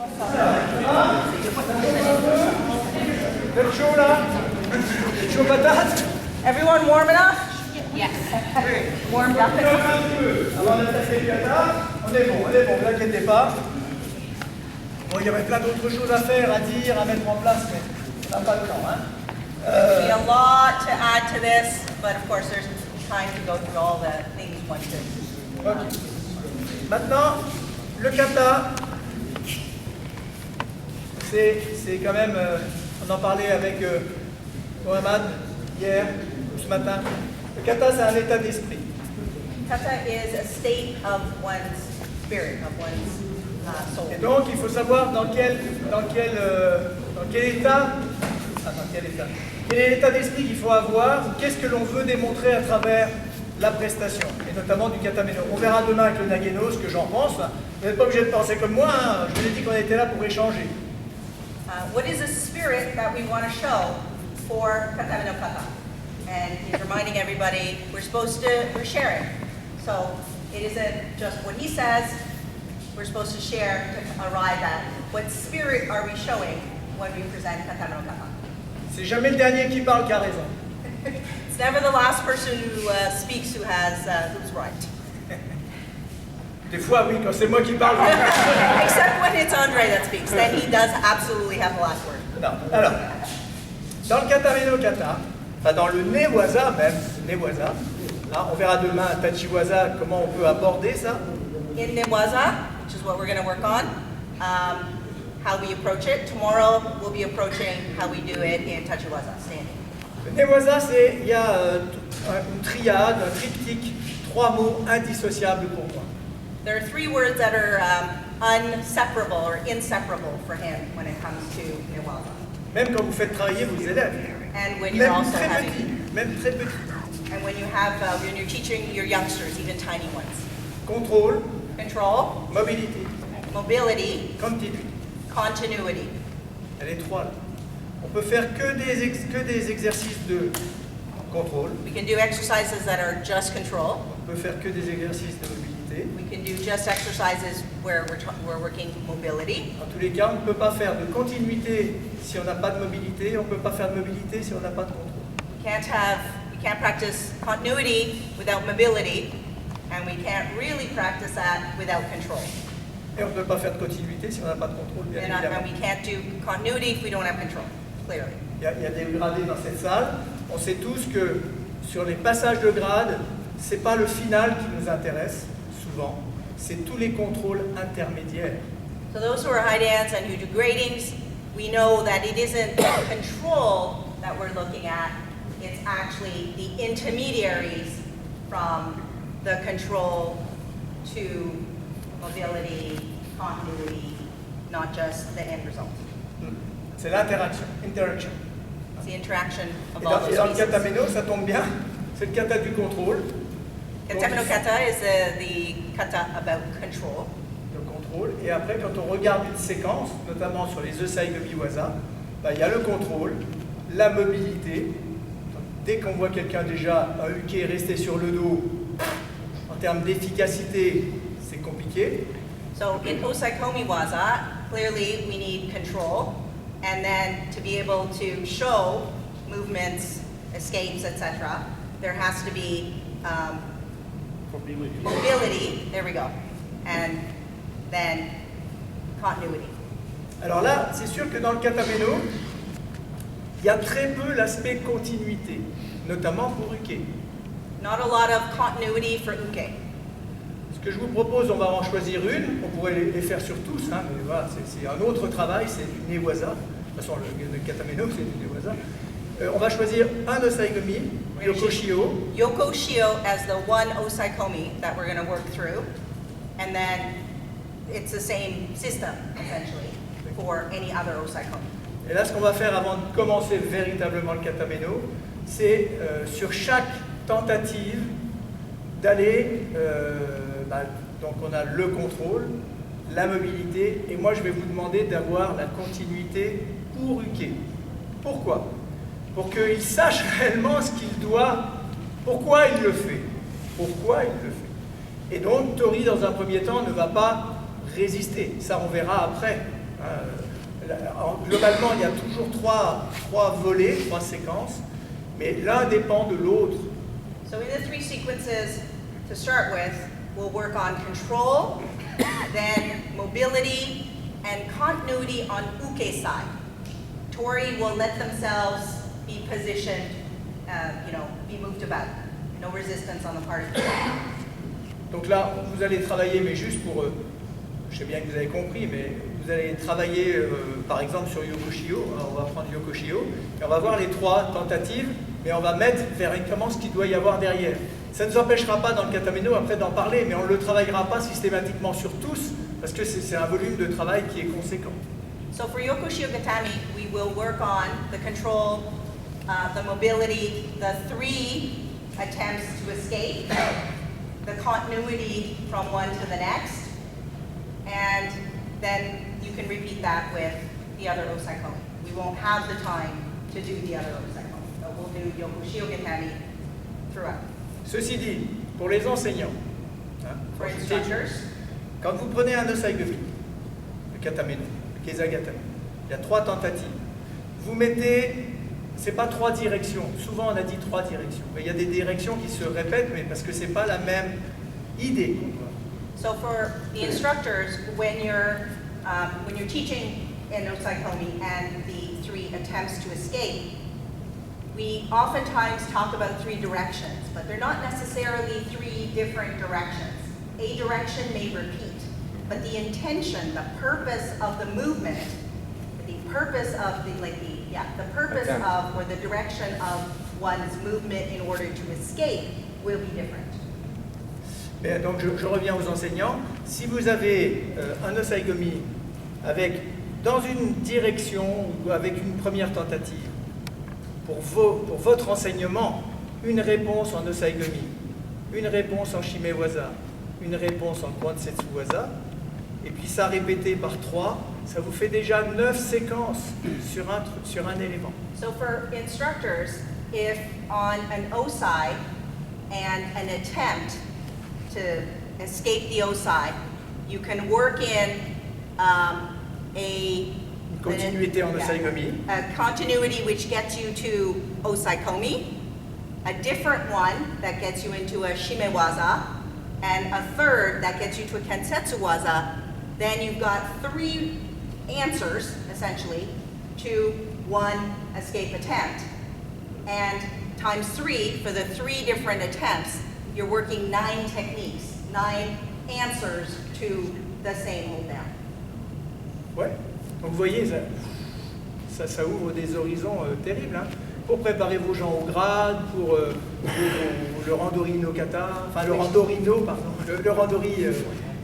Vous êtes chaud là? Vous êtes chaud patate? Everyone warm enough? Yes. Warmed up. Avant d'attaquer le kata, on est bon, ne vous inquiétez pas. Bon, il y aurait plein d'autres choses à faire, à dire, à mettre en place, mais on n'a pas le temps. Hein. There's a lot to add to this, but of course there's time to go through all the things one should. Okay. Maintenant, le kata, c'est quand même, on en parlait avec Mohamed hier, ou ce matin. Le kata, c'est un état d'esprit. Kata is a state of one's spirit, of one's soul. Et donc, il faut savoir dans quel état, quel est l'état d'esprit qu'il faut avoir, ou qu'est-ce que l'on veut démontrer à travers la prestation, et notamment du katameno. On verra demain avec le nageno ce que j'en pense. Vous n'êtes pas obligé de penser comme moi, hein. Je vous ai dit qu'on était là pour échanger. What is the spirit that we want to show for Katamino Kata? And he's reminding everybody we're sharing. So it isn't just what he says, we're supposed to share to arrive at what spirit are we showing when we present Katamino Kata. C'est jamais le dernier qui parle qui a raison. It's never the last person who speaks who's right. Des fois, oui, quand c'est moi qui parle. Except when it's Andre that speaks, then he does absolutely have the last word. Non. Alors, dans le katameno kata, enfin dans le newaza même, newaza, hein, on verra demain à tachiwaza comment on peut aborder ça. In Newaza, which is what we're going to work on, how we approach it. Tomorrow we'll be approaching how we do it in Tachiwaza, standing. Le newaza, il y a une triade, un triptyque, 3 mots indissociables pour moi. There are 3 words that are unseparable or inseparable for him when it comes to Newaza. Même quand vous faites travailler vos élèves. And when you're Même also très having, petits, même très petits. and when you're teaching your youngsters, even tiny ones. Contrôle, Control, mobilité, mobility, continuité. continuity. Il y a les 3 là. On peut faire que des exercices de contrôle. We can do exercises that are just control. On peut faire que des exercices de mobilité. We can do just exercises where we're working mobility. En tous les cas, on ne peut pas faire de continuité si on n'a pas de mobilité. On ne peut pas faire de mobilité si on n'a pas de contrôle. We can't practice continuity without mobility, and we can't really practice that without control. Et on ne peut pas faire de continuité si on n'a pas de contrôle, bien évidemment. And we can't do continuity if we don't have control, clearly. Il y a des gradés dans cette salle. On sait tous que sur les passages de grade, ce n'est pas le final qui nous intéresse, souvent. C'est tous les contrôles intermédiaires. So those who are high dance and who do gradings, we know that it isn't control that we're looking at, it's actually the intermediaries from the control to mobility, continuity, not just the end result. C'est l'interaction, interaction. It's the interaction of Et all dans those le pieces. katameno, ça tombe bien, c'est le kata du contrôle. Katamino kata is the kata about control. Le contrôle. Et après, quand on regarde une séquence, notamment sur les Osai no Miwaza, il y a le contrôle, la mobilité. Donc, dès qu'on voit quelqu'un déjà un uke rester sur le dos, en termes d'efficacité, c'est compliqué. So in Osai Komiwaza, clearly we need control, and then to be able to show movements, escapes, etc., there has to be mobility, there we go, and then continuity. Alors là, c'est sûr que dans le katameno, il y a très peu l'aspect continuité, notamment pour uke. Not a lot of continuity for uke. Ce que je vous propose, on va en choisir une, on pourrait les faire sur tous, hein, mais voilà, c'est un autre travail, c'est du newaza. De toute façon, le katameno, c'est du newaza. On va choisir un osai-gomi, Yoko Shio. Yoko Shio as the one Osai Komi that we're going to work through, and then it's the same system, essentially, for any other Osai Komi. Et là, ce qu'on va faire avant de commencer véritablement le katameno, c'est sur chaque tentative d'aller, donc on a le contrôle, la mobilité, et moi je vais vous demander d'avoir la continuité pour uke. Pourquoi? Pour qu'il sache réellement ce qu'il doit, pourquoi il le fait. Pourquoi il le fait. Et donc Tori, dans un premier temps, ne va pas résister. Ça, on verra après. Globalement, il y a toujours trois volets, trois séquences, mais l'un dépend de l'autre. So in the 3 sequences to start with, we'll work on control, then mobility, and continuity on uke side. Tori will let themselves be positioned, be moved about. No resistance on the part of Tori. Donc là, vous allez travailler, mais juste pour... je sais bien que vous avez compris, mais vous allez travailler, par exemple, sur Yokoshio. On va prendre Yokoshio, et on va voir les 3 tentatives, mais on va mettre directement ce qu'il doit y avoir derrière. Ça ne nous empêchera pas dans le katameno après d'en parler, mais on ne le travaillera pas systématiquement sur tous, parce que c'est un volume de travail qui est conséquent. So for Yokoshio Gatami, we will work on the control, the mobility, the 3 attempts to escape, the continuity from one to the next, and then you can repeat that with the other osaikomi. We won't have the time to do the other osaikomi, but we'll do Yokoshio Gatami throughout. Ceci dit, pour les enseignants, For instructors, quand vous prenez un osaigumi, le katameno, le kezagatame, il y a 3 tentatives. Vous mettez, c'est pas 3 directions. Souvent on a dit 3 directions, mais il y a des directions qui se répètent, mais parce que c'est pas la même idée qu'on voit. so for the instructors, when you're teaching in osaikomi and the 3 attempts to escape, we oftentimes talk about 3 directions, but they're not necessarily 3 different directions. A direction may repeat, but the intention, the purpose of the movement, the purpose of or the direction of one's movement in order to escape will be different. Mais donc je reviens aux enseignants. Si vous avez un osaigumi avec, dans une direction ou avec une première tentative, pour votre enseignement, une réponse en osaigumi, une réponse en shimewaza, une réponse en kwansetsuwaza, et puis ça répété par 3, ça vous fait déjà 9 séquences sur un élément. So for instructors, if on an osai and an attempt to escape the osai, you can work in Une continuité en osaigumi, a continuity which gets you to osaikomi, a different one that gets you into a shimewaza, and a third that gets you to a kensetsuwaza. Then you've got 3 answers, essentially, to 1 escape attempt. And times 3, for the 3 different attempts, you're working 9 techniques, 9 answers to the same hold down. Ouais. Donc vous voyez, ça ouvre des horizons terribles, hein, pour préparer vos gens au grade, pour le randori no kata, enfin le randori no, pardon, le randori,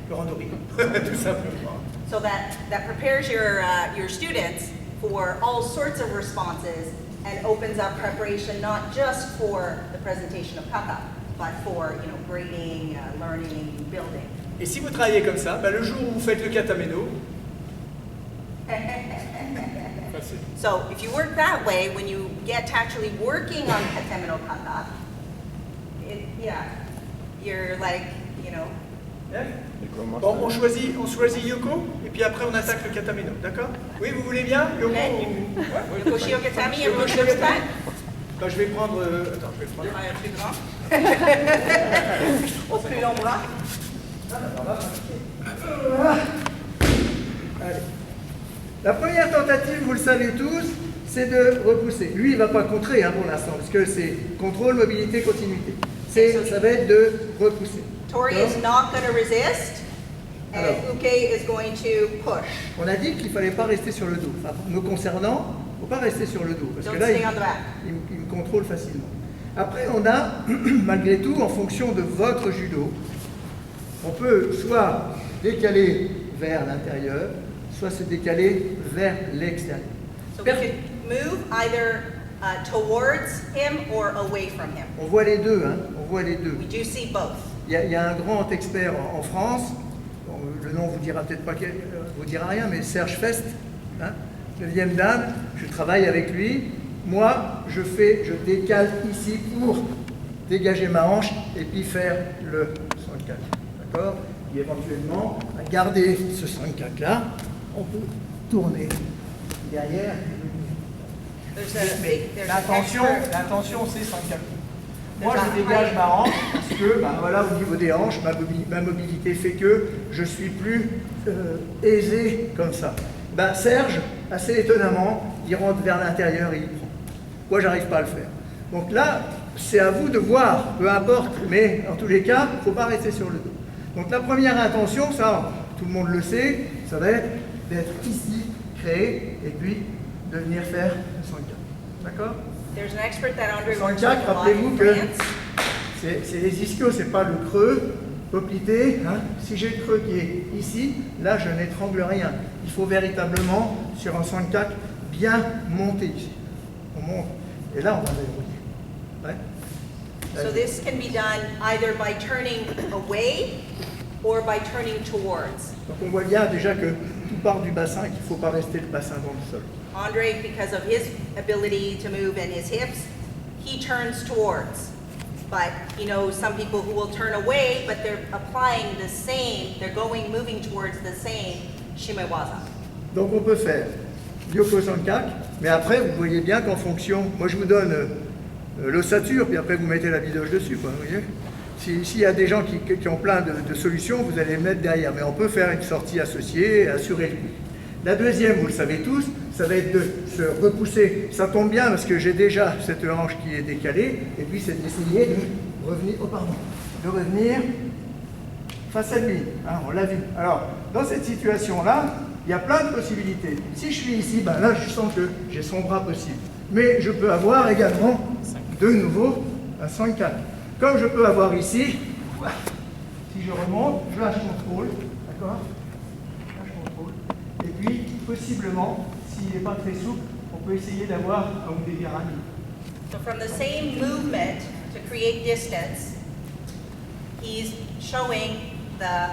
tout simplement. So that prepares your students for all sorts of responses and opens up preparation not just for the presentation of kata, but for grading, learning, building. Et si vous travaillez comme ça, le jour où vous faites le katameno, So if you work that way, when you get to actually working on katameno kata, you're like, Bon, on choisit Yoko, et puis après on attaque le katameno, d'accord? Oui, vous voulez bien, Yoko? Yokoshio Gatami, everyone looks back. Je vais prendre... attends, je vais prendre... Plus grand. Au plus long bras. Allez. La première tentative, vous le savez tous, c'est de repousser. Lui, il ne va pas contrer pour l'instant, parce que c'est contrôle, mobilité, continuité. Ça va être de repousser. Tori is not going to resist, and Uke is going to push. On a dit qu'il ne fallait pas rester sur le dos. Enfin, me concernant, il ne faut pas rester sur le dos, parce que là, il me contrôle facilement. Après, on a, malgré tout, en fonction de votre judo, on peut soit décaler vers l'intérieur, soit se décaler vers l'extérieur. So we could move either towards him or away from him. On voit les deux, on voit les deux. We do see both. Il y a un grand expert en France, le nom vous dira peut-être pas, vous dira rien, mais Serge Fest, 9e dan, je travaille avec lui. Moi, je décale ici pour dégager ma hanche et puis faire le 104. D'accord? Et éventuellement, à garder ce 104 là, on peut tourner derrière. There's a Mais big, there's an expert. l'intention c'est Sankaku. Moi je dégage ma hanche parce que voilà, au niveau des hanches, ma mobilité fait que je suis plus aisé comme ça. Serge, assez étonnamment, il rentre vers l'intérieur et il prend. Moi j'arrive pas à le faire. Donc là, c'est à vous de voir, peu importe, mais en tous les cas, il ne faut pas rester sur le dos. Donc la première intention, ça, tout le monde le sait, ça va être d'être ici, créé, et puis de venir faire le 104. D'accord? There's an expert that Andre Le works 104, with a lot rappelez-vous in que France. c'est les ischios, c'est pas le creux, poplité. Hein. Si j'ai le creux qui est ici, là je n'étrangle rien. Il faut véritablement, sur un 104, bien monter ici. On monte, et là on va verrouiller. Ouais. So this can be done either by turning away or by turning towards. Donc on voit bien déjà que tout part du bassin et qu'il ne faut pas rester le bassin dans le sol. Andre, because of his ability to move and his hips, he turns towards. But he knows some people who will turn away, but they're applying the same, they're moving towards the same shimewaza. Donc on peut faire Ryoko Sankak, mais après vous voyez bien qu'en fonction, moi je vous donne l'ossature, puis après vous mettez la bidoche dessus, quoi, vous voyez. S'il y a des gens qui ont plein de solutions, vous allez le mettre derrière, mais on peut faire une sortie associée, assurer le coup. La deuxième, vous le savez tous, ça va être de se repousser. Ça tombe bien parce que j'ai déjà cette hanche qui est décalée, et puis c'est d'essayer de revenir, de revenir face à lui. Hein, on l'a vu. Alors, dans cette situation-là, il y a plein de possibilités. Si je suis ici, là, je sens que j'ai son bras possible. Mais je peux avoir également, de nouveau, un 5-4. Comme je peux avoir ici, si je remonte, je lâche contrôle, d'accord? Et puis, possiblement, s'il n'est pas très souple, on peut essayer d'avoir un Udegarami. So from the same movement to create distance, he's showing the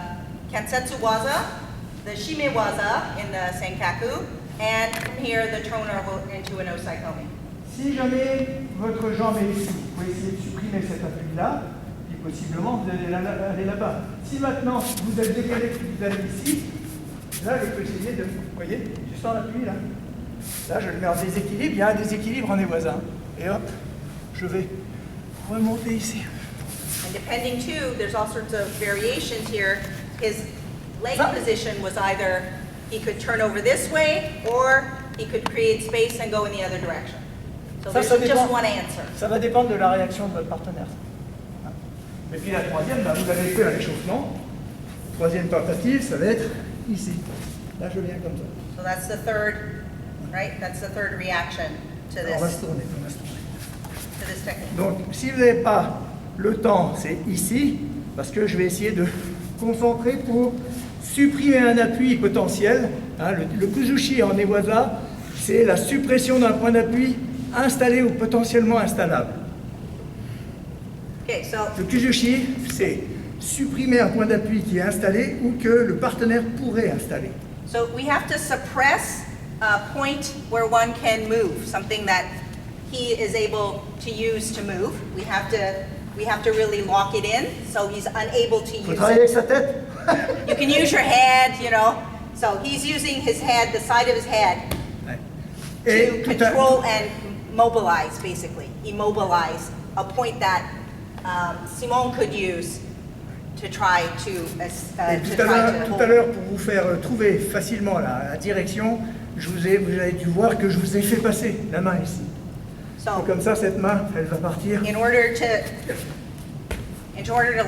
Kansetsu waza, the Shime waza in the Senkaku, and from here the turn over into an Osaikomi. Si jamais votre jambe est ici, vous pouvez essayer de supprimer cet appui-là, puis possiblement vous allez aller là-bas. Si maintenant vous êtes décalé, vous allez ici, là je peux essayer de, vous voyez, je sors l'appui là. Là je le mets en déséquilibre, il y a un déséquilibre en voisins. Et hop, je vais remonter ici. And depending too, there's all sorts of variations here. His leg position was either he could turn over this way or he could create space and go in the other direction. So there's just one answer. Ça va dépendre de la réaction de votre partenaire. Et puis la troisième, vous avez fait un échauffement. Troisième tentative, ça va être ici. Là, je viens comme ça. So that's the third, right? That's the third reaction to On va this, se tourner, on va se tourner. to this technique. Donc, si vous n'avez pas le temps, c'est ici, parce que je vais essayer de concentrer pour supprimer un appui potentiel. Hein, le kuzushi en newaza, c'est la suppression d'un point d'appui installé ou potentiellement installable. Okay, so Le kuzushi, c'est supprimer un point d'appui qui est installé ou que le partenaire pourrait installer. So we have to suppress a point where one can move, something that he is able to use to move. We have to really lock it in so he's unable to Il faut use travailler avec it. sa tête. You can use your head, you know. So he's using his head, the side of his head, Et to control and mobilize, basically. Immobilize a point that Simone could use to try to Et tout à l'heure, pour vous faire trouver facilement la direction, vous avez dû voir que je vous ai fait passer la main ici. So Et comme ça, cette main, elle va partir. in order to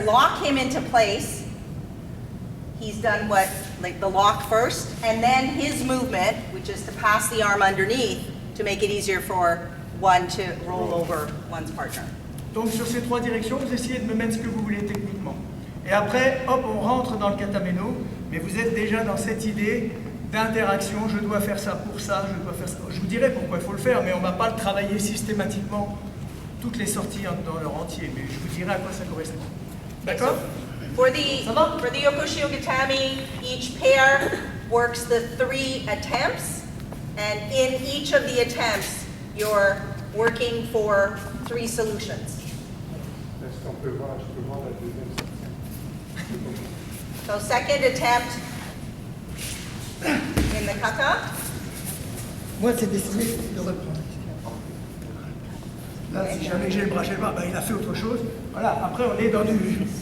lock him into place, he's done what, like the lock first, and then his movement, which is to pass the arm underneath to make it easier for one to roll over one's partner. Donc sur ces trois directions, vous essayez de me mettre ce que vous voulez techniquement. Et après, hop, on rentre dans le katameno, mais vous êtes déjà dans cette idée d'interaction, je dois faire ça pour ça, je dois faire ça. Je vous dirai pourquoi il faut le faire, mais on ne va pas le travailler systématiquement, toutes les sorties dans leur entier, mais je vous dirai à quoi ça correspond. D'accord? For the Yokoshio Gatami, each pair works the 3 attempts, and in each of the attempts, you're working for 3 solutions. Est-ce qu'on peut voir, je peux voir la deuxième sortie? So second attempt in the kata, Moi, c'est décidé de reprendre. Là, si jamais j'ai le bras, ben, il a fait autre chose. Voilà, après, on est dans autre chose.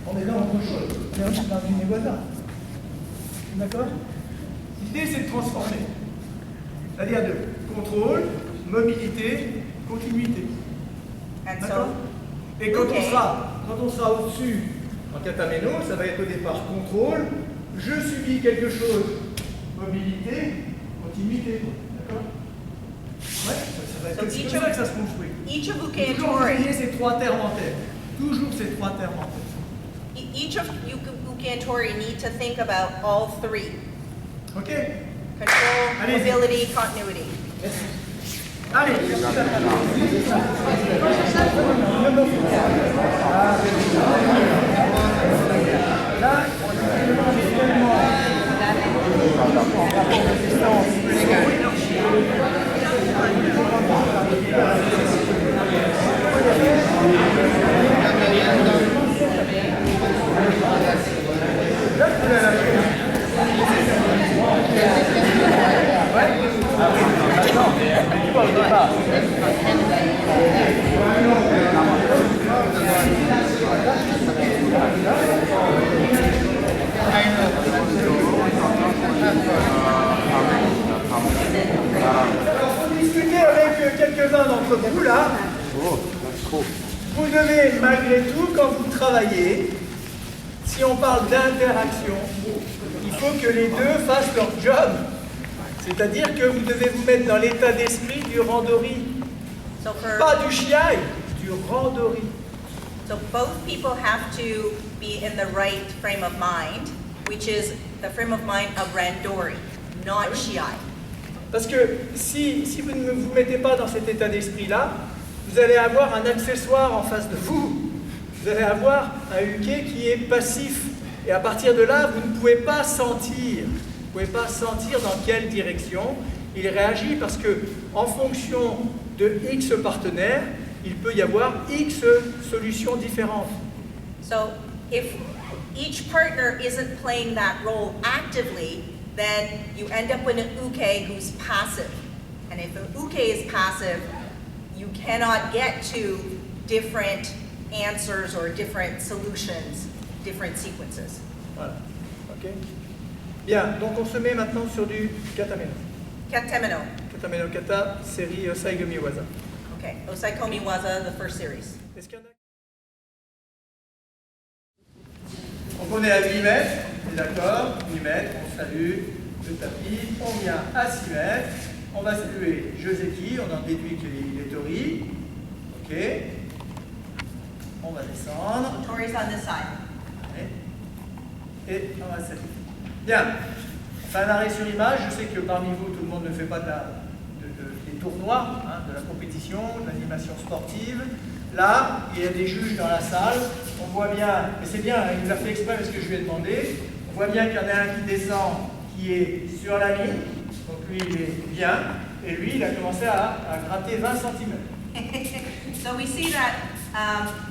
On est dans du négoda. D'accord? L'idée, c'est de transformer. C'est-à-dire de contrôle, mobilité, continuité. And D'accord? so, Et quand on sera au-dessus en katameno, ça va être au départ contrôle, je subis quelque chose, mobilité, continuité. D'accord? Ouais, ça va être comme ça que ça se construit. each of Toujours Ukiyo-tori, oublier ces trois termes en tête. Toujours ces trois termes en tête. each of Ukiyo-tori need to think about all three. Ok? Control, Allez-y. mobility, continuity. Allez, là, pour discuter avec quelques-uns d'entre vous là, vous devez malgré tout, quand vous travaillez, si on parle d'interaction, il faut que les deux fassent leur job. C'est-à-dire que vous devez vous mettre dans l'état d'esprit du randori. So Pas du chiaï, du randori. So both people have to be in the right frame of mind, which is the frame of mind of Randori, not Shiai. Parce que si vous ne vous mettez pas dans cet état d'esprit-là, vous allez avoir un accessoire en face de vous. Vous allez avoir un uke qui est passif. Et à partir de là, vous ne pouvez pas sentir. Vous ne pouvez pas sentir dans quelle direction il réagit parce que en fonction de X partenaires, il peut y avoir X solutions différentes. So if each partner isn't playing that role actively, then you end up with an uke who's passive. And if an uke is passive, you cannot get to different answers or different solutions, different sequences. Voilà. Ok. Bien, donc on se met maintenant sur du katameno. Katemino. Katameno kata, série Saigumi Waza. Okay, Osaikomi Waza, the first series. Est-ce qu'il y en a... Donc on est à 8 mètres, on est d'accord, 8 mètres, on salue le tapis, on vient à 6 mètres, on va saluer Joseki, on en déduit qu'il est tori. Ok. On va descendre. Tori's on this side. Et on va saluer. Bien. On fait un arrêt sur image. Je sais que parmi vous, tout le monde ne fait pas des tournois, hein, de la compétition, de l'animation sportive. Là, il y a des juges dans la salle. On voit bien, et c'est bien, il nous a fait exprès parce que je lui ai demandé. On voit bien qu'il y en a un qui descend, qui est sur la ligne. Donc lui, il est bien. Et lui, il a commencé à gratter 20 cm. So we see that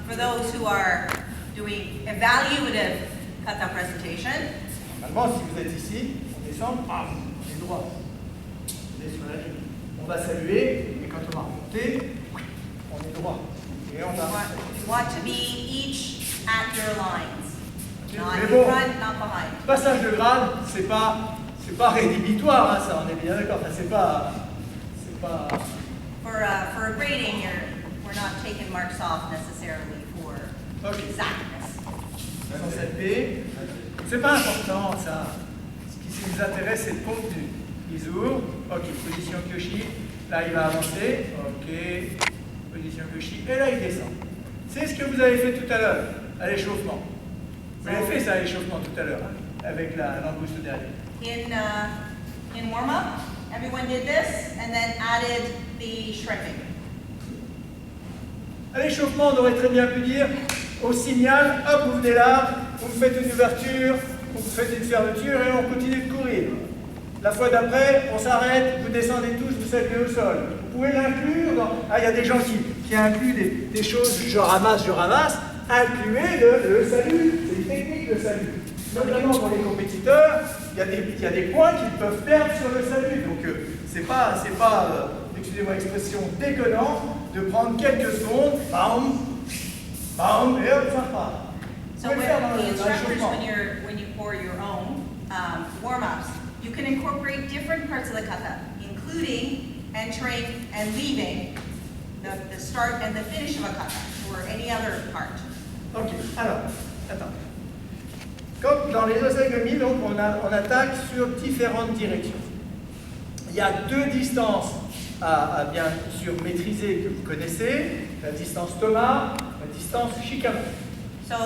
for those who are doing evaluative kata presentation, Normalement, si vous êtes ici, on descend, bam, on est droit. On est sur la ligne. On va saluer, et quand on va remonter, on est droit. Et on va... you want to be each at your lines. Not Mais in bon, front, not behind. passage de grade, c'est pas rédhibitoire, hein, ça, on est bien d'accord. Enfin, c'est pas... For a grading, we're not taking marks off necessarily for Ok. exactness. Dans cette paix, c'est pas important, ça. Ce qui nous intéresse, c'est le contenu. Isour, ok, position Kyoshi. Là, il va avancer, ok, position Kyoshi. Et là, il descend. C'est ce que vous avez fait tout à l'heure, à l'échauffement. Vous avez fait ça à l'échauffement tout à l'heure, hein, avec la langouste derrière. In warm-up, everyone did this and then added the shrimping. À l'échauffement, on aurait très bien pu dire, au signal, hop, vous venez là, vous me faites une ouverture, vous me faites une fermeture et on continue de courir. La fois d'après, on s'arrête, vous descendez tous, vous saluez au sol. Vous pouvez l'inclure dans... Ah, il y a des gens qui incluent des choses, je ramasse, incluez le salut. C'est techniques de salut. Notamment pour les compétiteurs, il y a des points qu'ils peuvent perdre sur le salut. Donc, c'est pas excusez-moi l'expression, déconnant de prendre quelques secondes, bam, bam, et hop, ça repart. So the instructors, when you pour your own warm-ups, you can incorporate different parts of the kata, including entering and leaving the start and the finish of a kata, or any other part. Ok, alors, attends. Comme dans les osagami, donc on attaque sur différentes directions. Il y a deux distances à bien sûr maîtriser que vous connaissez, la distance Toma, la distance Shikama. So,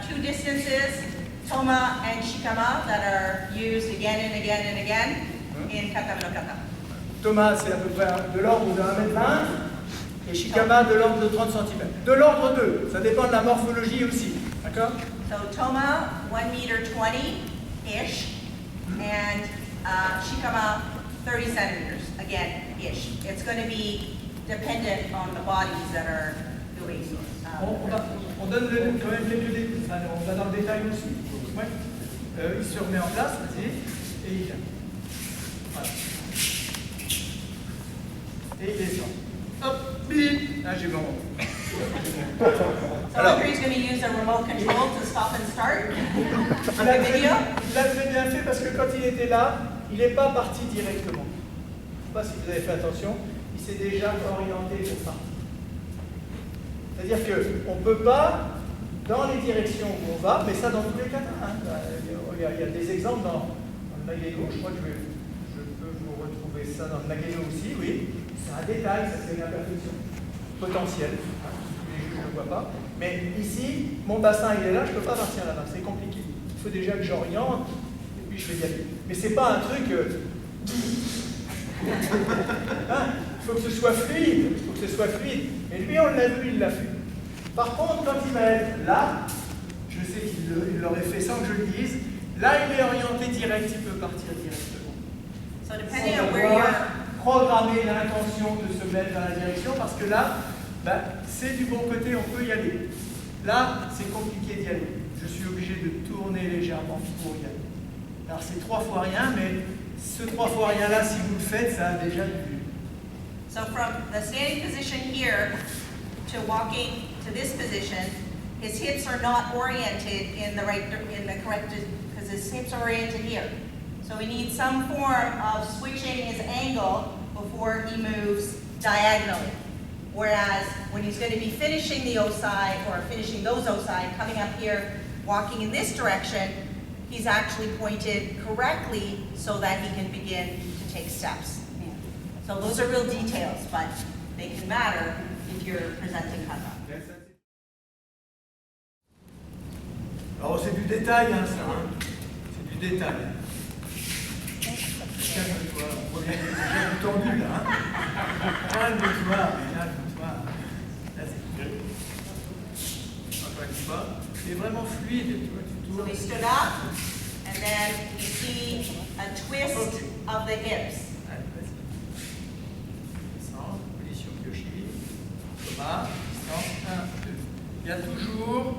two distances, Toma and Shikama, that are used again and again and again in Katame no Kata. Toma, c'est à peu près de l'ordre de 1,20 m, et Shikama de l'ordre de 30 cm. De l'ordre 2, ça dépend de la morphologie aussi, d'accord? So, Toma, 1m20-ish, and Shikama, 30 centimeters, again, ish. It's going to be dependent on the bodies that are doing. On donne quand même quelques détails, enfin, on va dans le détail aussi. Ouais. Il se remet en place, vas-y, et il vient. Voilà. Et il descend. Hop, bip. Là, j'ai mon. So Andrew's going to use a remote control to stop and start the video. Il l'a très bien fait parce que quand il était là, il n'est pas parti directement. Je ne sais pas si vous avez fait attention, il s'est déjà orienté pour partir. C'est-à-dire qu'on ne peut pas, dans les directions où on va, mais ça dans tous les cas, hein, il y a des exemples dans le Nageno, je crois que je peux vous retrouver ça dans le Nageno aussi, oui. C'est un détail, ça c'est une imperfection potentielle, hein, les juges ne le voient pas. Mais ici, mon bassin il est là, je ne peux pas partir là-bas, c'est compliqué. Il faut déjà que j'oriente, et puis je vais y aller. Mais ce n'est pas un truc... hein, il faut que ce soit fluide, Et lui, on l'a vu, il l'a fait. Par contre, quand il va être là, je sais qu'il l'aurait fait sans que je le dise, là, il est orienté direct, il peut partir directement. So depending on where you're... Programmer l'intention de se mettre dans la direction, parce que là, ben, c'est du bon côté, on peut y aller. Là, c'est compliqué d'y aller. Je suis obligé de tourner légèrement pour y aller. Alors, c'est 3 fois rien, mais ce 3 fois rien là, si vous le faites, ça a déjà du but. So from the standing position here to walking to this position, his hips are not oriented in the correct, because his hips are oriented here. So we need some form of switching his angle before he moves diagonally. Whereas when he's going to be finishing the osai, or finishing those osai, coming up here, walking in this direction, he's actually pointed correctly so that he can begin to take steps. So those are real details, but they can matter if you're presenting kata. Alors c'est du détail, hein, ça. Hein. C'est du détail. Calme-toi, on revient déjà du tendu là. Hein. Calme-toi, calme-toi. Là c'est encore une fois. C'est vraiment fluide, tu vois, tu So tournes. we stood up, and then we see a twist of the hips. Allez, vas-y. Descends, position Kyoshi. Thomas, descends, 1, 2. Il y a toujours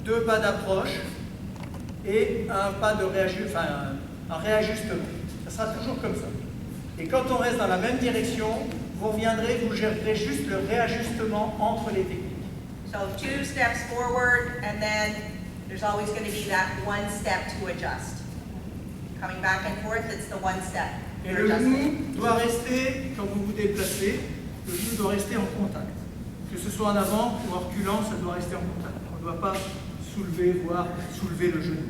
2 pas d'approche et un pas de un réajustement. Ça sera toujours comme ça. Et quand on reste dans la même direction, vous reviendrez, vous gérerez juste le réajustement entre les techniques. So 2 steps forward, and then there's always going to be that 1 step to adjust. Coming back and forth, it's the 1 step. Et le genou doit rester, quand vous vous déplacez, le genou doit rester en contact. Que ce soit en avant ou en reculant, ça doit rester en contact. On ne doit pas soulever, voire soulever le genou.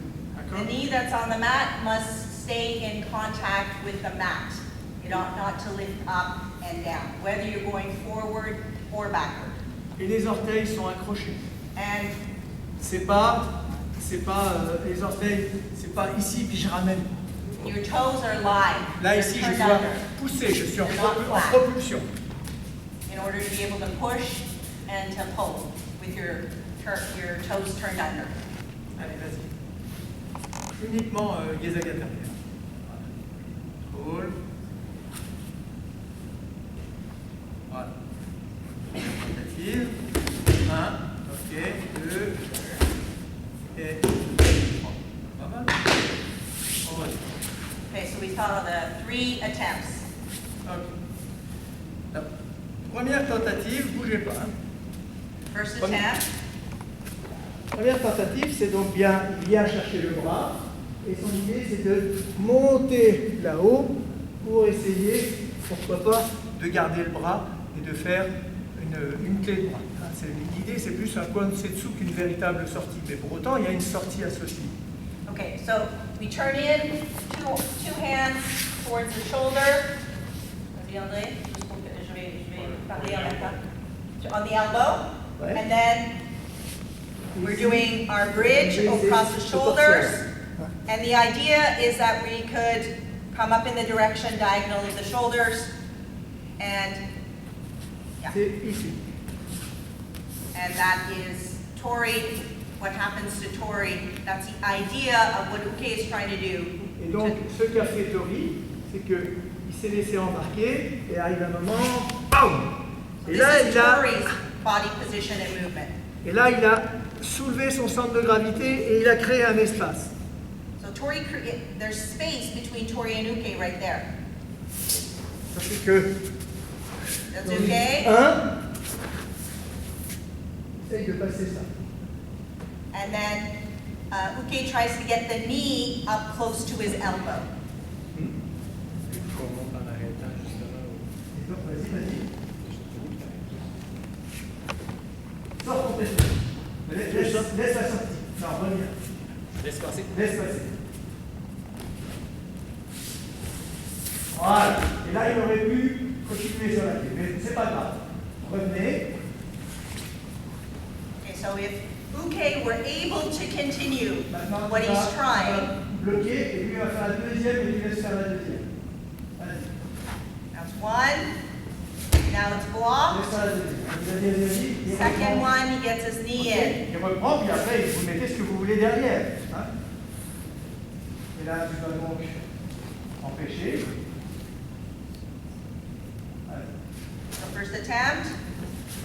The knee that's on the mat must stay in contact with the mat. You don't not to lift up and down, whether you're going forward or backward. Et les orteils sont accrochés. And C'est pas les orteils, c'est pas ici puis je ramène. your toes are live. Là ici je Turned dois under pousser, je suis en propulsion. in order to be able to push and to pull with your toes turned under. Allez, vas-y. Uniquement Gesagata. Hold. Voilà. Tentative. 1, ok, 2, et so we saw the 3 attempts. Ok. La première tentative, bougez pas. Hein. First Premier. attempt, Première tentative, c'est donc bien, il vient chercher le bras, et son idée c'est de monter là-haut pour essayer, pourquoi pas, de garder le bras et de faire une clé de bras. Hein, l'idée c'est plus un Kwansetsu qu'une véritable sortie, mais pour autant il y a une sortie associée. okay, so we turn in, two hands towards the shoulder. Vas-y André, juste pour que je vais parler en même temps. On the elbow, Ouais. and then we're Ici. doing our bridge across the shoulders. And the idea is that we could come up in the direction diagonally of the shoulders, and yeah, C'est ici. and that is Tori. What happens to Tori? That's the idea of what Uke is trying to do. Et donc ce qu'a fait Tori, c'est qu'il s'est laissé embarquer, et arrive un moment, BAM! So Et this là, is il a, Tori's body position and movement. et là, il a soulevé son centre de gravité et il a créé un espace. So Tori, there's space between Tori and Uke right there. Ça fait que That's dans Uke. essaye de passer ça. And then Uke tries to get the knee up close to his elbow. Et donc, vas-y. Sors complètement. Laisse la sortie. Non, reviens. Laisse passer. Laisse passer. Voilà. Et là, il aurait pu continuer sur la clé. Mais c'est pas grave. Revenez. Okay, so if Uke were able to continue Maintenant, what tu he's vas trying, bloquer et lui il va faire la deuxième et tu laisses faire la deuxième. Vas-y. that's one. Now it's Laisse blocked. faire la deuxième. Vas-y. Il Second reprend. one, he gets his knee in. Il reprend, puis après, vous mettez ce que vous voulez derrière. Hein. Et là, tu vas donc empêcher. Allez. So first attempt,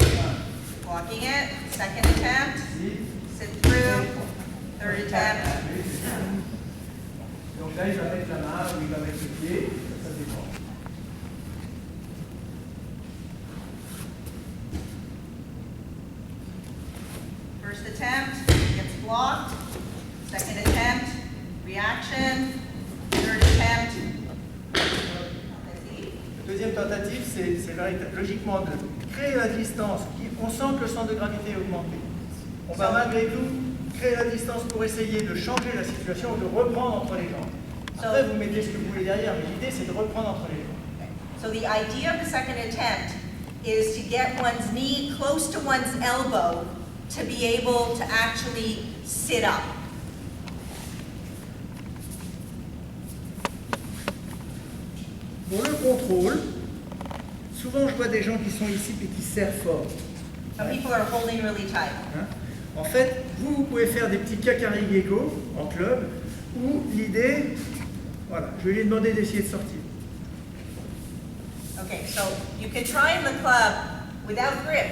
Un, blocking it. Second attempt, six, sit through. Third attempt. Donc là, il va mettre la main ou il va mettre le pied, ça dépend. First attempt, gets blocked. Second attempt, reaction. Third attempt. Vas-y. La deuxième tentative, c'est véritable, logiquement de créer la distance. On sent que le centre de gravité est augmenté. On va malgré tout créer la distance pour essayer de changer la situation ou de reprendre entre les jambes. Après, vous mettez ce que vous voulez derrière, mais l'idée, c'est de reprendre entre les jambes. So the idea of the second attempt is to get one's knee close to one's elbow to be able to actually sit up. Pour le contrôle, souvent je vois des gens qui sont ici et qui serrent fort. Some people are holding really tight. Hein. En fait, vous pouvez faire des petits kakarigeko en club où l'idée, voilà, je vais lui demander d'essayer de sortir. Okay, so you can try in the club without grip.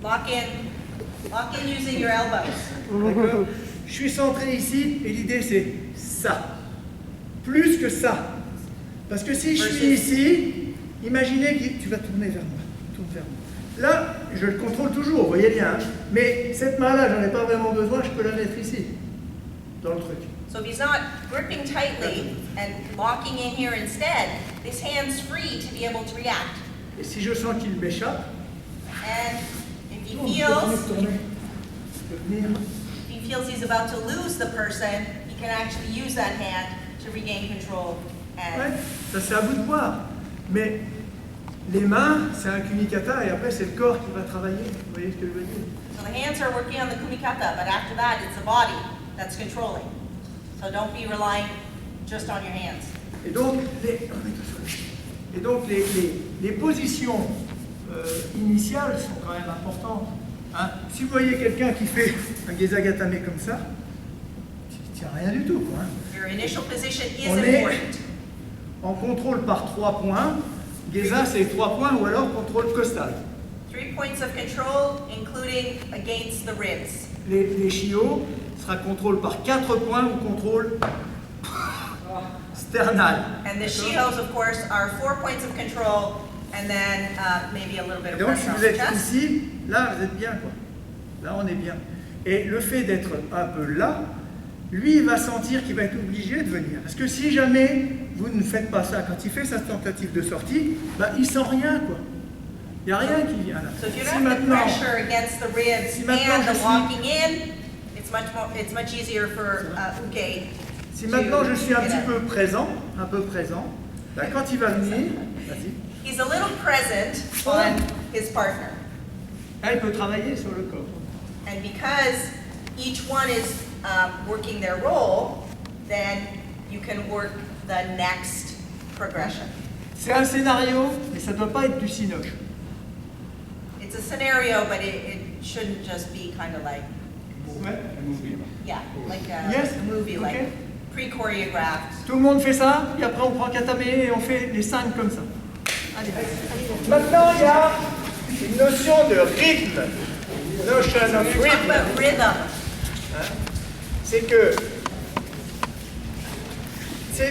Lock in using your elbows. D'accord. Je suis centré ici et l'idée c'est ça. Plus que ça. Parce que si je suis ici, imaginez que tu vas tourner vers moi. Tourne vers moi. Là, je le contrôle toujours, vous voyez bien. Hein. Mais cette main-là, j'en ai pas vraiment besoin, je peux la mettre ici, dans le truc. So if he's not gripping tightly and locking in here instead, this hand's free to be able to react. Et si je sens qu'il m'échappe, And if he tourne, feels tourner. Je peux venir. if he feels he's about to lose the person, he can actually use that hand to regain control. Ouais, And ça c'est à vous de voir. Mais les mains, c'est un kumikata et après c'est le corps qui va travailler. Vous voyez ce que je veux dire? so the hands are working on the kumikata, but after that, it's the body that's controlling. So don't be relying just on your hands. Et donc, les positions initiales sont quand même importantes. Hein. Si vous voyez quelqu'un qui fait un gezagatame comme ça, il ne tient rien du tout. Quoi, hein. Your initial position is On est important. en contrôle par 3 points. Geza, c'est 3 points ou alors contrôle costal. 3 points of control, including against the ribs. Les chiots sera contrôle par 4 points ou contrôle sternal. And the D'accord? shios, of course, are 4 points of control, and then maybe a little bit of Donc si pressure on vous the êtes chest. ici, là vous êtes bien quoi. Là on est bien. Et le fait d'être un peu là, lui il va sentir qu'il va être obligé de venir. Parce que si jamais vous ne faites pas ça, quand il fait sa tentative de sortie, bah, il sent rien quoi. Il n'y a rien qui vient là. So if you Si don't have the maintenant, pressure against the ribs Si maintenant and je the suis- walking in, it's much easier for Uke. si maintenant je suis un to petit get peu présent, bah, quand il va venir, vas-y, He's a little present on his partner. là, il peut travailler sur le corps. And because each one is working their role, then you can work the next progression. C'est un scénario, mais ça ne doit pas être du cinoche. It's a scenario, but it shouldn't just be kind of like, Ouais. yeah, like a, Yes, a movie, okay. like pre-choreographed. Tout le monde fait ça, et après on prend katame et on fait les 5 comme ça. Allez. Maintenant, il y a une notion de rythme. Notion of We're talking rhythm. about rhythm. C'est que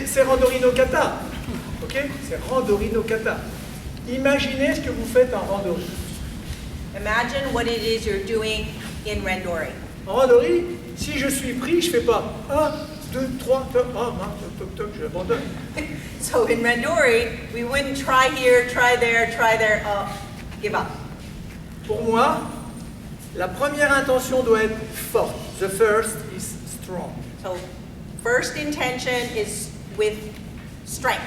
c'est Randori no Kata. Ok? C'est Randori no Kata. Imaginez ce que vous faites en Randori. Imagine what it is you're doing in Randori. En Randori, si je suis pris, je fais pas 1, 2, 3, toc, ah mince, toc, toc, je l'abandonne. So in Randori, we wouldn't try here, try there, oh, give up. Pour moi, la première intention doit être forte. The first is strong. So first intention is with strength,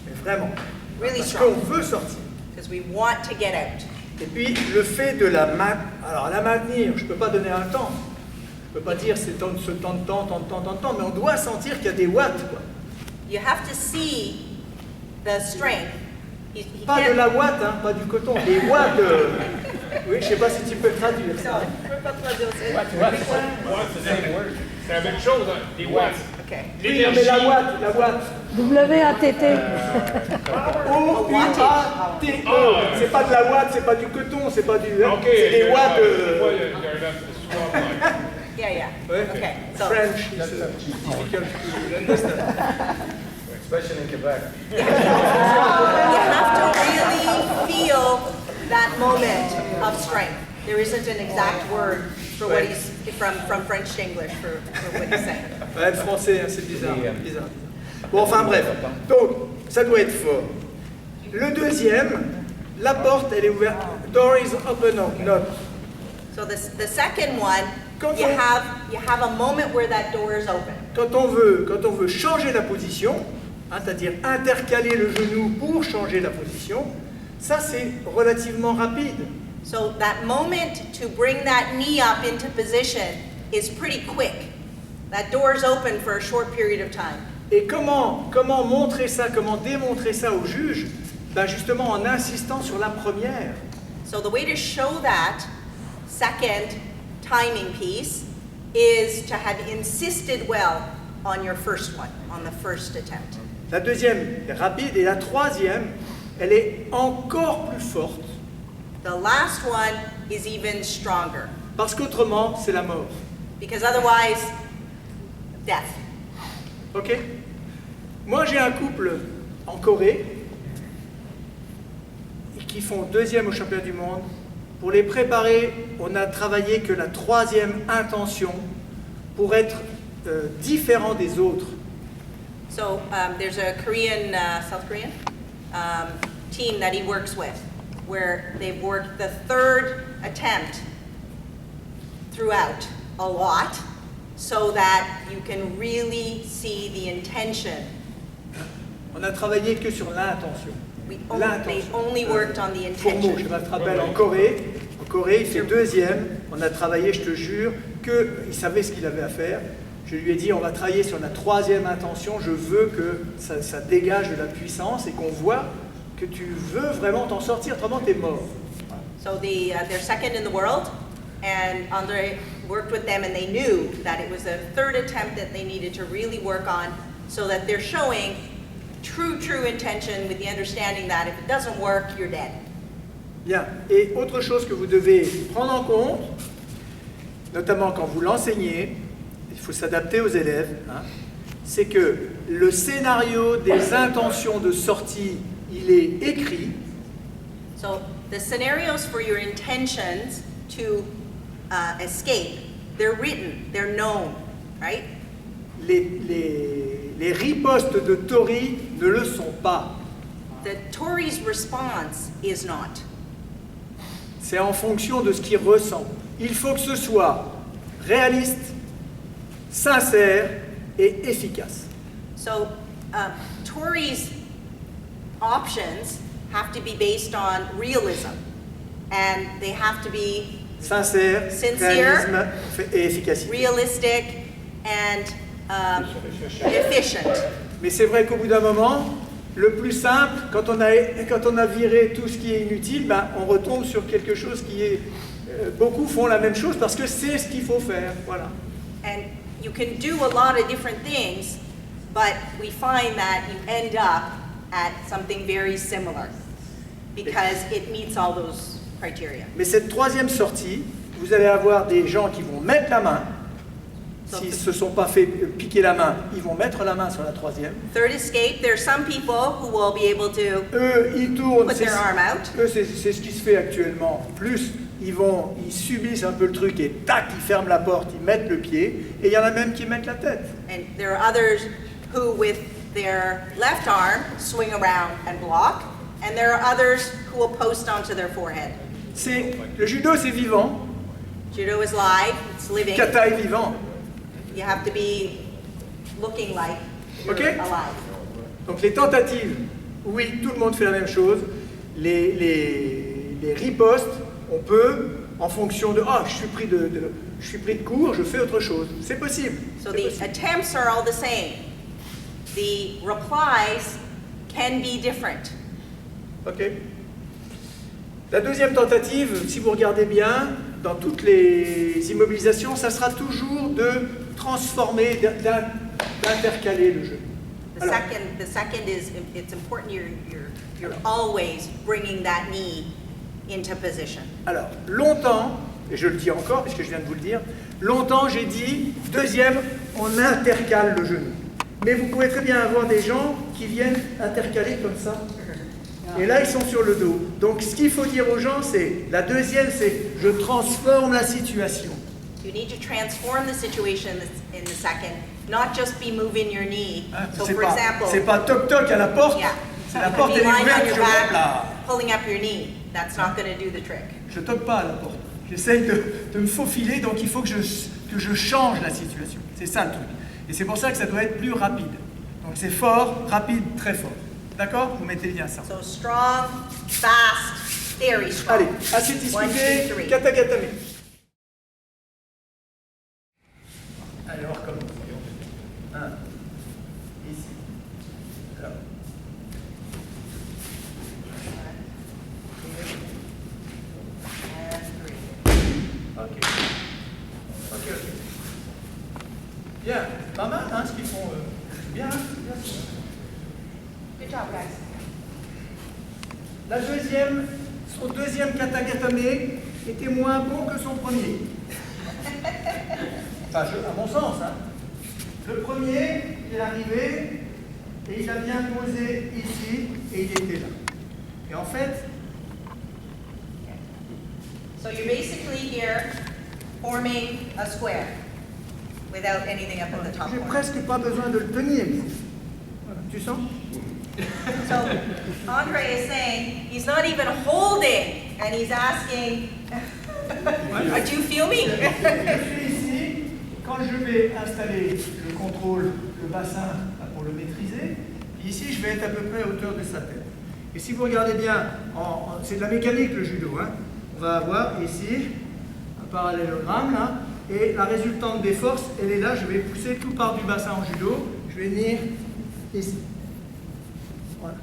Mais vraiment. really Parce strong, qu'on veut sortir. because we want to get out. Et puis le fait de la maintenir, je ne peux pas donner un temps. Je ne peux pas dire c'est ce temps de temps, mais on doit sentir qu'il y a des watts. Quoi. You have to see the strength. He Pas de can't- la watt, hein, pas du coton, des watts. Oui, je ne sais pas si tu peux traduire ça. C'est la même chose, hein, des watts. Okay. Oui, non, mais la watt. WATT. O-U-A-T-E. C'est pas de la watt, c'est pas du coton, c'est pas du. Ok, c'est des watts. des fois, il y a un souvent, Yeah. Ouais. Okay. So French is difficult to understand. Especially in Quebec. you have to really feel that moment of strength. There isn't an exact word for what he's from French to English for what he's saying. Ouais, le français, hein, c'est bizarre. Bon, enfin bref. Donc, ça doit être fort. Le deuxième, la porte, elle est ouverte. Door is open or not. So the second one, Quand you on- have a moment where that door is open. Quand on veut changer la position, hein, c'est-à-dire intercaler le genou pour changer la position, ça c'est relativement rapide. So that moment to bring that knee up into position is pretty quick. That door is open for a short period of time. Et comment montrer ça, comment démontrer ça au juge? Ben justement en insistant sur la première. So the way to show that second timing piece is to have insisted well on your first one, on the first attempt. La deuxième est rapide et la troisième, elle est encore plus forte The last one is even stronger, parce qu'autrement c'est la mort. because otherwise, death. Ok? Moi j'ai un couple en Corée qui font deuxième au championnat du monde. Pour les préparer, on a travaillé que la troisième intention pour être différent des autres. So there's a Korean, South Korean team that he works with, where they've worked the third attempt throughout a lot, so that you can really see the intention. On a travaillé que sur l'intention. They L'intention. only worked on the Pour moi, je intention. me rappelle en Corée, il fait deuxième. On a travaillé, je te jure, qu'il savait ce qu'il avait à faire. Je lui ai dit, on va travailler sur la troisième intention. Je veux que ça dégage de la puissance et qu'on voit que tu veux vraiment t'en sortir, autrement t'es mort. So they're second in the world, and Andre worked with them, and they knew that it was the third attempt that they needed to really work on, so that they're showing true intention with the understanding that if it doesn't work, you're dead. Bien. Et autre chose que vous devez prendre en compte, notamment quand vous l'enseignez, il faut s'adapter aux élèves, hein, c'est que le scénario des intentions de sortie, il est écrit. So the scenarios for your intentions to escape, they're written, they're known, right? Les ripostes de Tori ne le sont pas. The Tory's response is not. C'est en fonction de ce qu'il ressent. Il faut que ce soit réaliste, sincère et efficace. So Tory's options have to be based on realism, and they have to be Sincère, Sincere. réalisme et efficacité. realistic and efficient. Mais c'est vrai qu'au bout d'un moment, le plus simple, quand on a viré tout ce qui est inutile, ben, on retombe sur quelque chose qui est... beaucoup font la même chose parce que c'est ce qu'il faut faire. Voilà. And you can do a lot of different things, but we find that you end up at something very similar because it meets all those criteria. Mais cette troisième sortie, vous allez avoir des gens qui vont mettre la main. S'ils ne se sont pas fait piquer la main, ils vont mettre la main sur la troisième. Third escape, there are some people who will be able to Eux, ils tournent. put their arm out. Eux, c'est ce qui se fait actuellement. Plus, ils subissent un peu le truc et tac, ils ferment la porte, ils mettent le pied. Et il y en a même qui mettent la tête. And there are others who, with their left arm, swing around and block. And there are others who will post onto their forehead. Le judo, c'est vivant. Judo is live, it's living. Kata est vivant. You have to be looking like you're Okay. alive. Donc les tentatives, oui, tout le monde fait la même chose. Les ripostes, on peut, en fonction de « Ah, je suis pris de court, je fais autre chose ». C'est possible. So C'est the possible. attempts are all the same. The replies can be different. Ok. La deuxième tentative, si vous regardez bien, dans toutes les immobilisations, ça sera toujours de transformer, d'intercaler le jeu. The Alors, second is, it's important you're always bringing that knee into position. alors, longtemps, et je le dis encore puisque je viens de vous le dire, longtemps j'ai dit, deuxième, on intercale le genou. Mais vous pouvez très bien avoir des gens qui viennent intercaler comme ça. Et là, ils sont sur le dos. Donc, ce qu'il faut dire aux gens, c'est, la deuxième, c'est, je transforme la situation. You need to transform the situation in the second, not just be moving your knee. Hein, So c'est for pas, example, c'est pas toc-toc à la porte. yeah, C'est la porte, be elle est lying on ouverte, your je monte là. back, pulling up your knee. That's not going to do the trick. Je toque pas à la porte. J'essaye de me faufiler, donc il faut que je change la situation. C'est ça le truc. Et c'est pour ça que ça doit être plus rapide. Donc c'est fort, rapide, très fort. D'accord? Vous mettez bien ça. So strong, fast, very strong. Allez, assez 1, 2, discuté, 3. kata-katame. Allez, on recommence. Ici. Alors. And 3. Ok. Bien, pas mal hein, ce qu'ils font. Bien, bien. Good job, guys. Son deuxième kata-katame était moins bon que son premier. Enfin, à mon sens. Hein. Le premier, il est arrivé et il a bien posé ici et il était là. Et en fait, So you're basically here forming a square without anything up at the top j'ai corner. presque pas besoin de le tenir. Voilà, tu sens? So Andre is saying he's not even holding, and he's asking, "Do you feel me?" Je suis ici, quand je vais installer le contrôle, le bassin pour le maîtriser, puis ici je vais être à peu près à hauteur de sa tête. Et si vous regardez bien, c'est de la mécanique le judo, hein. On va avoir ici un parallélogramme là, et la résultante des forces, elle est là, je vais pousser tout par du bassin en judo, je vais venir ici. Voilà.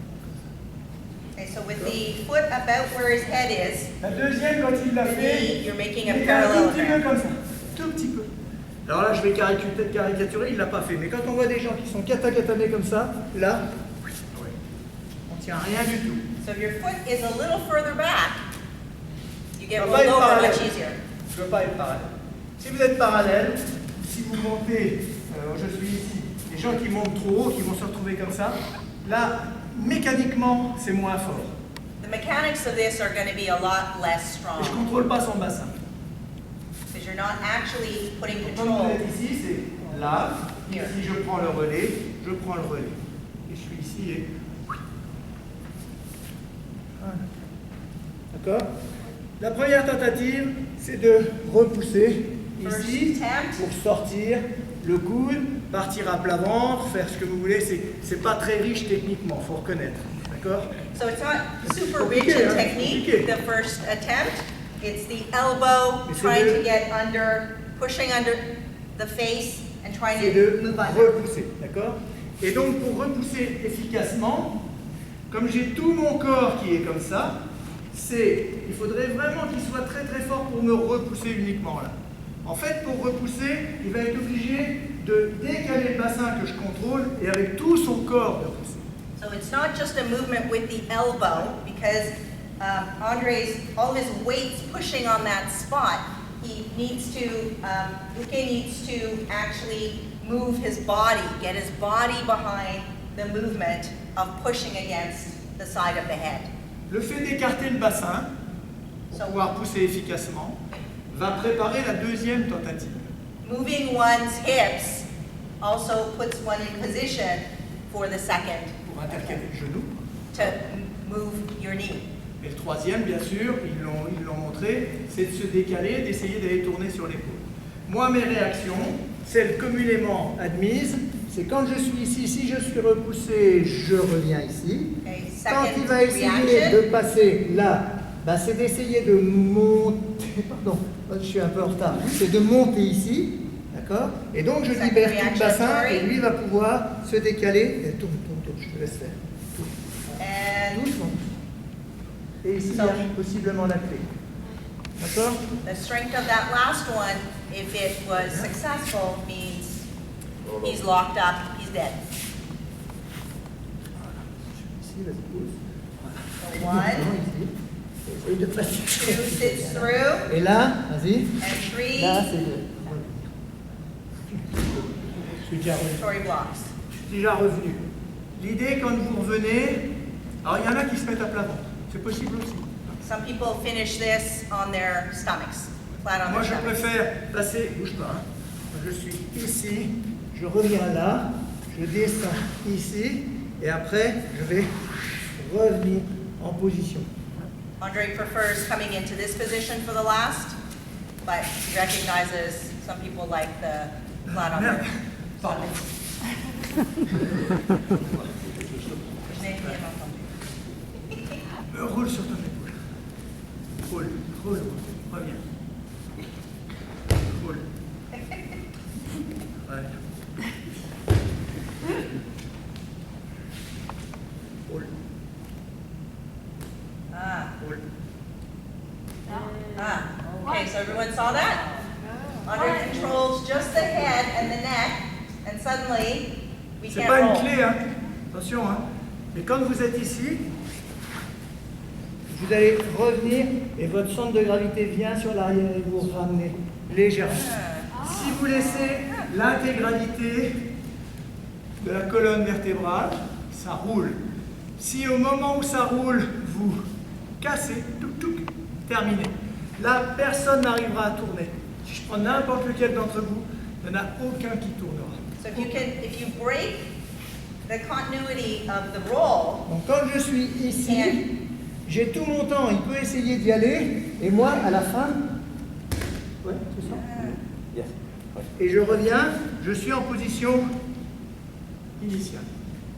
Okay, so with the foot about where his head is, La deuxième, quand il l'a fait, you're making il a était un tout petit peu parallelogram. comme ça, tout petit peu. Alors là, je vais caricaturer, il ne l'a pas fait. Mais quand on voit des gens qui sont kata-katame comme ça, là, on ne tient rien du tout. So if your foot is a little further back, you get Ça va rolled être over parallèle. much easier. Je ne veux pas être parallèle. Si vous êtes parallèle, si vous montez, je suis ici, Les gens qui montent trop haut, qui vont se retrouver comme ça, là, mécaniquement, c'est moins fort. The mechanics of this are going to be a lot less Et je ne strong contrôle pas son bassin. because you're not actually putting Donc, comme vous control. êtes ici, c'est là. Here. Si je prends le relais, je prends le relais. Et je suis ici et... Voilà. D'accord? La première tentative, c'est de repousser First ici attempt. pour sortir le coude, partir à plat ventre, faire ce que vous voulez. C'est pas très riche techniquement, faut reconnaître. D'accord? So it's not super compliqué, rich in hein, technique, compliqué. the first attempt. It's the elbow, Mais c'est trying de- to get under, pushing under the face and trying C'est to de move under. repousser, d'accord? Et donc pour repousser efficacement, comme j'ai tout mon corps qui est comme ça, il faudrait vraiment qu'il soit très très fort pour me repousser uniquement là. En fait, pour repousser, il va être obligé de décaler le bassin que je contrôle et avec tout son corps de pousser. So it's not just a movement with the elbow because Andre's, all of his weight's pushing on that spot. He needs to, Luque needs to actually move his body, get his body behind the movement of pushing against the side of the head. Le fait d'écarter le bassin pour pouvoir pousser efficacement va préparer la deuxième tentative. Moving one's hips also puts one in position for the second, Pour intercaler le genou. to move your knee. Et le troisième, bien sûr, ils l'ont montré, c'est de se décaler, d'essayer d'aller tourner sur l'épaule. Moi, mes réactions, celles communément admises, c'est quand je suis ici, si je suis repoussé, je reviens ici. Okay, Quand il second va essayer reaction. de passer là, bah, c'est d'essayer de monter, pardon, je suis un peu en retard, c'est de monter ici, d'accord? Et donc je Second libère tout le reaction, bassin sorry. et lui va pouvoir se décaler. Et tourne, je te laisse faire. And Doucement. Et ici, il y a possiblement la clé. D'accord? the strength of that last one, if it was successful, means he's locked up, he's dead. Ici, vas-y, pousse. So Non, one, ici. Essaye de passer. two sits through, Et là, vas-y. and three, Là, c'est de... Je suis déjà revenu. Tory blocks. Je suis déjà revenu. L'idée, quand vous revenez, alors il y en a qui se mettent à plat ventre. C'est possible aussi. Some people finish this on their stomachs, flat on Moi, their je stomachs. préfère passer, bouge pas, hein. Je suis ici, je reviens là, je descends ici, et après, je vais revenir en position. Andre prefers coming into this position for the last, but he recognizes some people like the flat on Merde, their pardon. Roule sur ton épaule. Roule, roule, reviens. Roule. Ouais. Roule, Ah, roule. okay, so everyone saw that? Andre controls just the head and the neck, and suddenly we C'est can't pas une roll. clé, hein. Attention, hein. Mais quand vous êtes ici, vous allez revenir et votre centre de gravité vient sur l'arrière et vous ramenez légèrement. Si vous laissez l'intégralité de la colonne vertébrale, ça roule. Si au moment où ça roule, vous cassez, touc touc, terminé. Là, personne n'arrivera à tourner. Si je prends n'importe lequel d'entre vous, il n'y en a aucun qui tournera. So if you break the continuity of the roll, Donc quand je suis ici, j'ai tout mon temps, il peut essayer d'y aller, et moi, à la fin, ouais, c'est ça. Yes. Et je reviens, je suis en position initiale.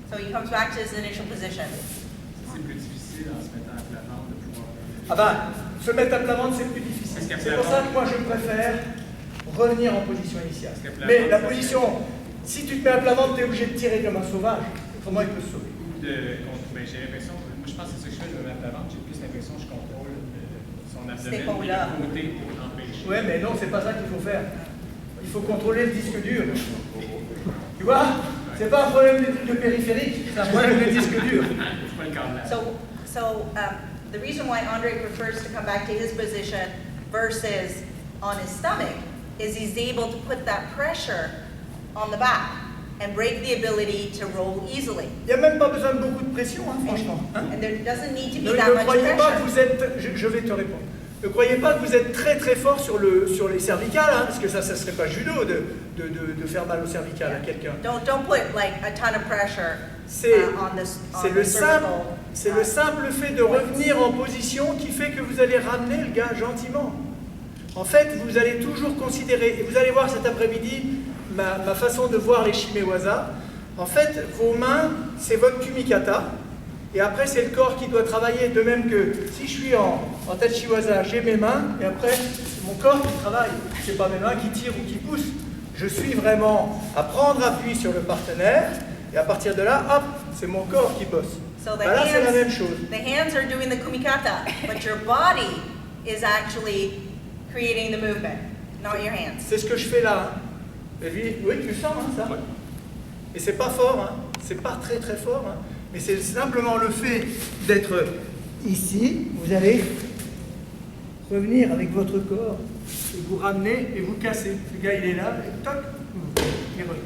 so he comes back to his initial position. C'est plus difficile en se mettant à plat ventre de pouvoir. Ah ben, se mettre à plat ventre, c'est plus difficile. Parce qu'à C'est plat pour ça ventre- que moi, je préfère revenir en position initiale. Parce qu'à plat Mais ventre, la ça position, si tu te mets à plat ventre, tu es obligé de tirer comme un sauvage. Autrement, il peut se sauver. Ben, j'ai l'impression, moi je pense que c'est ça que je fais, je me mets à plat ventre, j'ai plus l'impression que je contrôle son abdomen C'était pas et là. le côté pour empêcher. Ouais, mais non, c'est pas ça qu'il faut faire. Il faut contrôler le disque dur. Tu vois? C'est pas un problème des trucs de périphérique, c'est un problème des disques durs. C'est pas le cas là. The reason why Andre prefers to come back to his position versus on his stomach is he's able to put that pressure on the back. and break the ability to roll easily. Il n'y a même pas besoin de beaucoup de pression, hein, franchement. Hein. And there doesn't need to be Ne that much croyez pas que pressure. vous êtes... Je vais te répondre. Ne croyez pas que vous êtes très très fort sur les cervicales, hein, parce que ça ne serait pas judo de faire mal aux cervicales à quelqu'un. Don't put like a ton of pressure C'est on the le cervical. simple fait de revenir en position qui fait que vous allez ramener le gars gentiment. En fait, vous allez toujours considérer, et vous allez voir cet après-midi ma façon de voir les shimewaza. En fait, vos mains, c'est votre kumikata, et après c'est le corps qui doit travailler, de même que si je suis en tachiwaza, j'ai mes mains, et après c'est mon corps qui travaille, c'est pas mes mains qui tirent ou qui poussent. Je suis vraiment à prendre appui sur le partenaire, et à partir de là, hop, c'est mon corps qui bosse. So the Là, c'est la même hands, chose. the hands are doing the kumikata, but your body is actually creating the movement, not your hands. C'est ce que je fais là. Hein. Et lui, oui, tu sens hein, ça. Et c'est pas fort, hein. C'est pas très très fort, hein. Mais c'est simplement le fait d'être ici. Vous allez revenir avec votre corps et vous ramener et vous casser. Le gars il est là, et toc, il revient.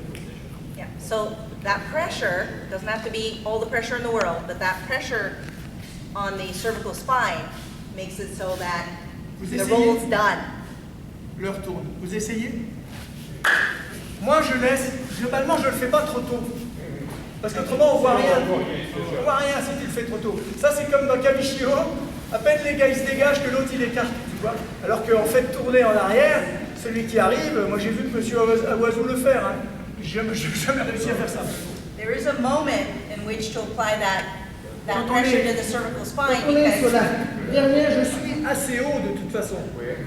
Yeah. So that pressure doesn't have to be all the pressure in the world, but that pressure on the cervical spine makes it so that Vous the essayez. roll's done. L'heure tourne. Vous essayez? Moi je laisse, globalement je le fais pas trop tôt. Parce qu'autrement on voit rien. On voit rien si tu le fais trop tôt. Ça c'est comme dans Kamichio, à peine les gars ils se dégagent que l'autre il écarte, tu vois. Alors qu'en fait tourner en arrière, celui qui arrive, moi j'ai vu que monsieur Oiseau le faire. Hein. J'ai jamais réussi à faire ça. There is a moment in which to apply that Quand on pressure est- to the cervical Quand spine on est sur because la dernière, je suis assez haut de toute façon.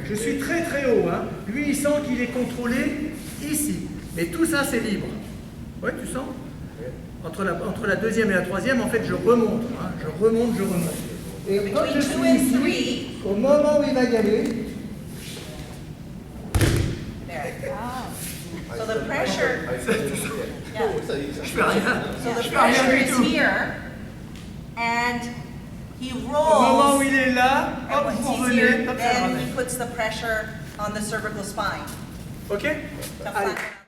Je suis très très haut. Hein. Lui, il sent qu'il est contrôlé ici. Mais tout ça, c'est libre. Ouais, tu sens entre la deuxième et la troisième, en fait, je remonte. Hein. Je remonte. Et quand je Between two suis and ici, three. au moment où il va y aller, there. So the pressure, yeah. je fais rien. So the Je fais rien pressure du is tout. here, and he Au moment où rolls. il est là, And hop, once vous he's here, revenez, hop, ça then ramène. he puts the pressure on the cervical spine. Ok? To Allez. flatten out